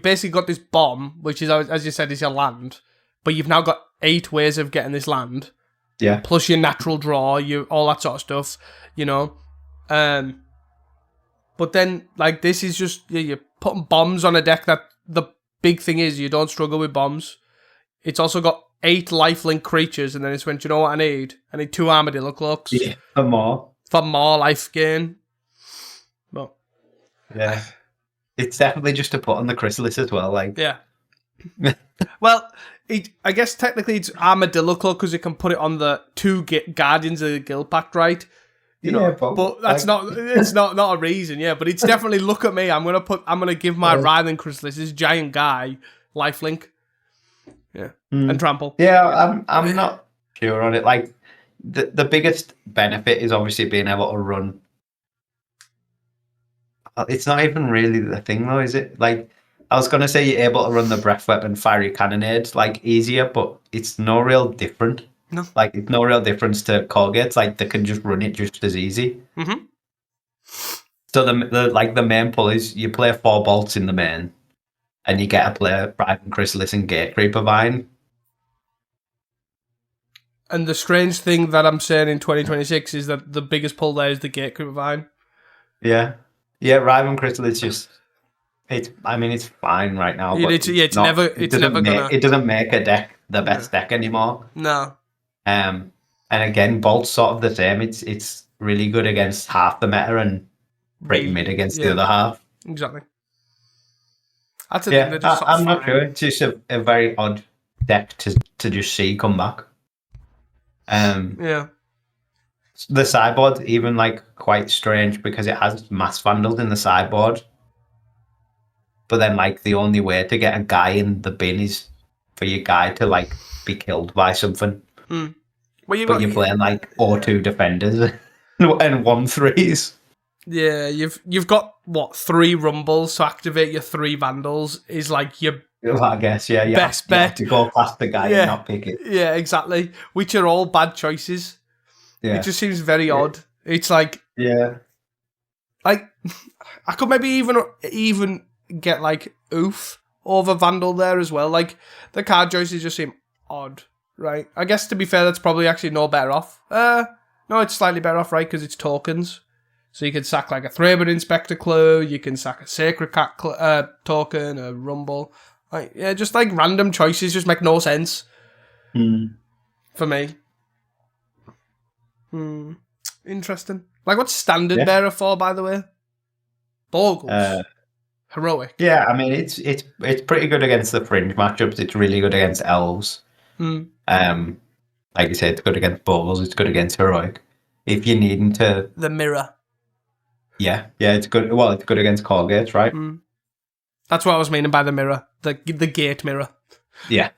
basically got this bomb, which is, as you said, is your land. But you've now got 8 ways of getting this land. Yeah. Plus your natural draw, all that sort of stuff, you know. But then, like, this is just, you're putting bombs on a deck that the big thing is you don't struggle with bombs. It's also got 8 lifelink creatures, and then it's when, do you know what I need? I need 2 Armadillo Cloaks. Yeah, for more. For more life gain. But yeah. It's definitely just to put on the Chrysalis as well, like. Yeah. Well, I guess technically it's Armadillo Cloak because you can put it on the 2 Guardians of the Guild Pact, right? You know, but that's like, it's not a reason, yeah. But it's definitely, look at me, I'm gonna give my Writhing Chrysalis, this giant guy, lifelink. Yeah. And trample. Yeah, I'm not sure on it. Like the biggest benefit is obviously being able to run. It's not even really the thing though, is it? Like I was gonna say you're able to run the breath weapon, fiery cannonade like easier, but it's no real different. No. Like it's no real difference to Colgate's. Like they can just run it just as easy. Mm-hmm. So the main pull is you play 4 bolts in the main. And you get to play Riven Chrysalis and Gate Creeper Vine. And the strange thing that I'm saying in 2026 is that the biggest pull there is the Gate Creeper Vine. Yeah. Yeah, Riven Chrysalis just... it's fine right now. But it doesn't make a deck the best deck anymore. No. And again, Bolt's sort of the same. It's really good against half the meta and pretty mid against the other half. Exactly. I'm not sure. It's just a very odd deck to just see come back. Yeah. The sideboard's even like quite strange because it has mass vandals in the sideboard. But then like the only way to get a guy in the bin is for your guy to like be killed by something. Well, you're playing like 0-2 defenders and 1-3s. Yeah, you've got what 3 rumbles to activate your 3 vandals is like your I guess best bet. You have to go past the guy and not pick it. Yeah, exactly. Which are all bad choices. Yeah, it just seems very odd. It's like like I could maybe even get like Oof over Vandal there as well. Like the card choices just seem odd, right? I guess to be fair, that's probably actually no better off. No, it's slightly better off, right? Because it's tokens. So you can sack like a Thraben Inspector Clue, you can sack a Sacred Cat token, a Rumble. Like, yeah, just like random choices just make no sense for me. Interesting. Like, what's standard bearer for, by the way? Borgles. Heroic. Yeah, I mean it's pretty good against the fringe matchups. It's really good against elves. Like you said, it's good against Borgles. It's good against heroic. If you're needing to the mirror. Yeah, it's good. Well, it's good against Colgates, right? That's what I was meaning by the mirror, the gate mirror. Yeah,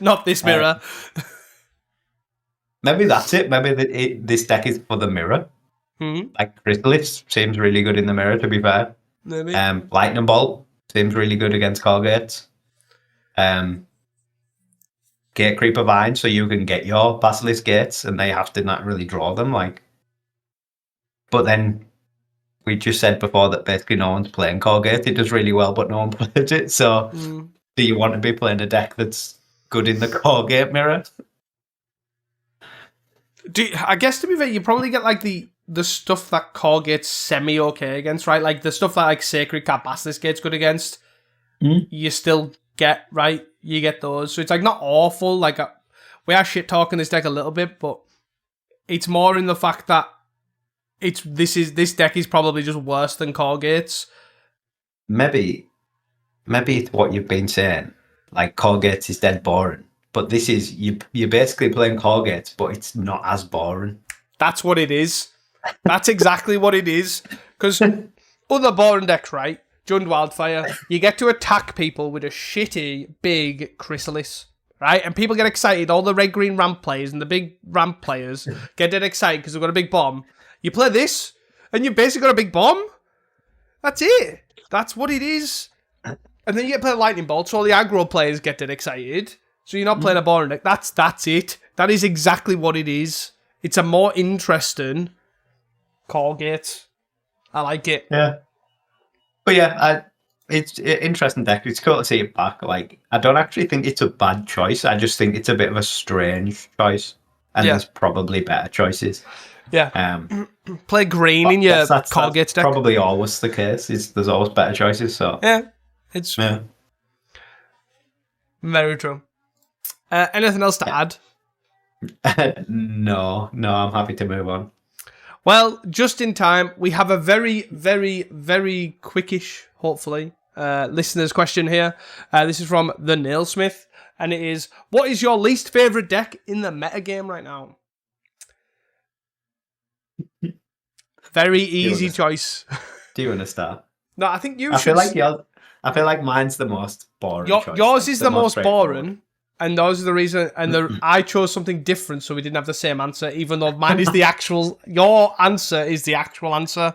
not this mirror. Maybe that's it. Maybe this deck is for the mirror. Like Chrysalis seems really good in the mirror, to be fair. Maybe. Lightning Bolt seems really good against Colgates. Gatecreeper Vine, so you can get your Basilisk Gates and they have to not really draw them. But then we just said before that basically no one's playing Colgate. It does really well, but no one plays it. So do you want to be playing a deck that's good in the Colgate mirror? I guess, to be fair, you probably get like the stuff that Colgate's semi-okay against, right? Like the stuff that like Sacred Cat Basilisk Gate's good against, you still get, right? You get those. So it's like not awful. Like we are shit-talking this deck a little bit, but it's more in the fact that this deck is probably just worse than Colgate's. Maybe it's what you've been saying. Like Colgate's is dead boring. But this is, you're basically playing Colgate's, but it's not as boring. That's what it is. That's exactly what it is. Because other boring decks, right? Jund Wildfire, you get to attack people with a shitty, big Chrysalis, right? And people get excited. All the red-green ramp players and the big ramp players get dead excited because they've got a big bomb. You play this, and you've basically got a big bomb. That's it. That's what it is. And then you get to play Lightning Bolt, so all the aggro players get dead excited. So you're not playing a boring deck. That's it. That is exactly what it is. It's a more interesting Colgate. I like it. Yeah. But yeah, it's an interesting deck. It's cool to see it back. Like, I don't actually think it's a bad choice. I just think it's a bit of a strange choice. And there's probably better choices. Yeah. Play green in your Colgate deck. Probably always the case. There's always better choices. So yeah. It's very true. Anything else to add? No, I'm happy to move on. Well, just in time, we have a very, very, very quickish, hopefully, listener's question here. This is from The Nailsmith, and it is, what is your least favourite deck in the metagame right now? Very easy choice. Do you want to start? No, I think I feel like mine's the most boring choice. Yours is the most boring. And those are the reason, and I chose something different, so we didn't have the same answer, even though mine is the actual. Your answer is the actual answer.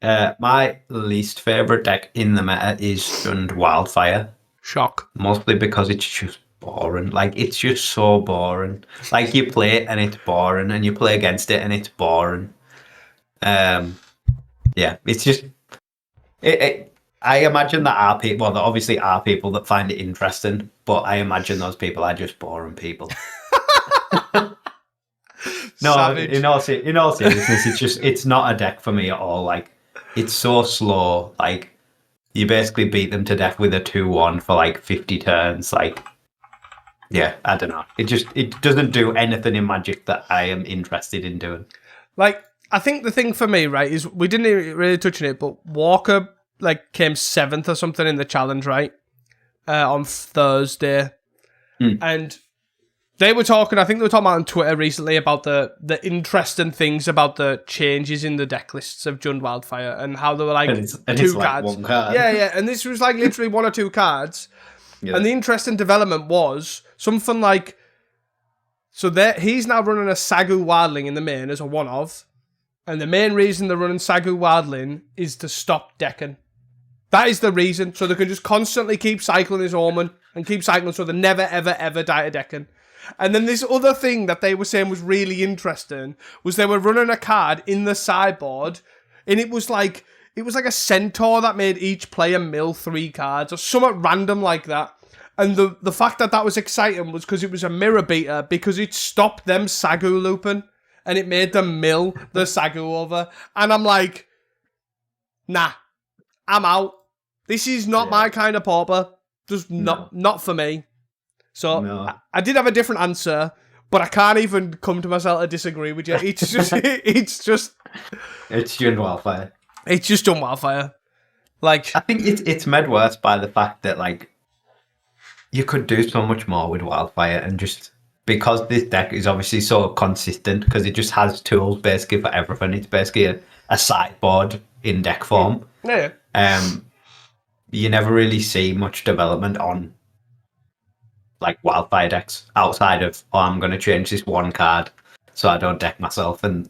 My least favorite deck in the meta is Jund Wildfire. Shock. Mostly because it's just boring. Like, it's just so boring. Like, you play it and it's boring, and you play against it and it's boring. Yeah, it's just I imagine there obviously are people that find it interesting, but I imagine those people are just boring people. No, Savage. in all seriousness, it's not a deck for me at all. Like, it's so slow. Like, you basically beat them to death with a 2-1 for like 50 turns. Like, yeah, I don't know. It doesn't do anything in Magic that I am interested in doing. Like, I think the thing for me, right, is we didn't really touch on it, but Walker came 7th or something in the challenge, right? On Thursday. And they were talking, I think they were talking about on Twitter recently about the interesting things about the changes in the deck lists of Jund Wildfire and how they were like it's two like cards. one card. Yeah. And this was like literally 1 or 2 cards. Yeah. And the interesting development was something like, so he's now running a Sagu Wildling in the main as a one-of. And the main reason they're running Sagu Wildling is to stop decking. That is the reason. So they can just constantly keep cycling his Omen and keep cycling so they never, ever, ever die to decking. And then this other thing that they were saying was really interesting was they were running a card in the sideboard and it was like a centaur that made each player mill 3 cards or something random like that. And the fact that was exciting was because it was a mirror beater because it stopped them Sagu looping and it made them mill the Sagu over. And I'm like, nah, I'm out. This is not my kind of pauper. Just not for me. So I did have a different answer, but I can't even come to myself to disagree with you. It's just it's Jund Wildfire. It's just Jund Wildfire. Like, I think it's made worse by the fact that like you could do so much more with Wildfire, and just because this deck is obviously so consistent because it just has tools basically for everything. It's basically a sideboard in deck form. Yeah. You never really see much development on like Wildfire decks outside of, I'm going to change this one card so I don't deck myself, and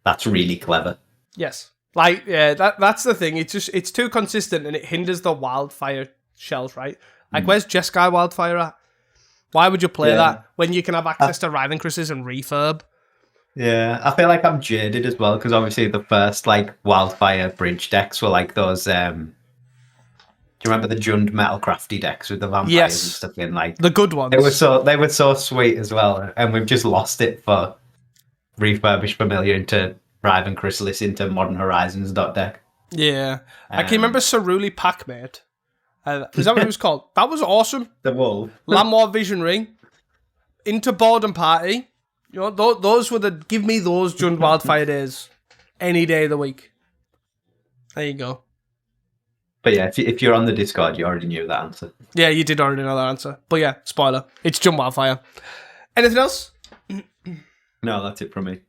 That's really clever. Yes. Like, yeah, that's the thing. It's too consistent and it hinders the wildfire shells, right? Like, where's Jeskai Wildfire at? Why would you play that when you can have access to Writhing Crisses and Refurb? Yeah, I feel like I'm jaded as well because obviously the first like Wildfire bridge decks were like those. Do you remember the Jund Metal Crafty decks with the vampires and stuff in? Like the good ones. They were so sweet as well, and we've just lost it for refurbished Familiar into Riven Chrysalis into Modern Horizons deck. Yeah, I can remember Ceruli Packmate. Is that what it was called? That was awesome. The Wolf. Landmore Visionary into Boredom Party. You know, those were give me those Jund Wildfire days any day of the week. There you go. But yeah, if you're on the Discord, you already knew that answer. Yeah, you did already know that answer. But yeah, spoiler. It's Jund Wildfire. Anything else? No, that's it from me.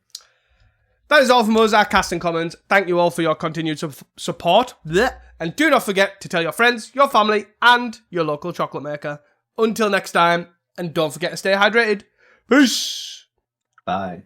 That is all from us at Casting Commons. Thank you all for your continued support. Blech. And do not forget to tell your friends, your family, and your local chocolate maker. Until next time, and don't forget to stay hydrated. Peace! Bye.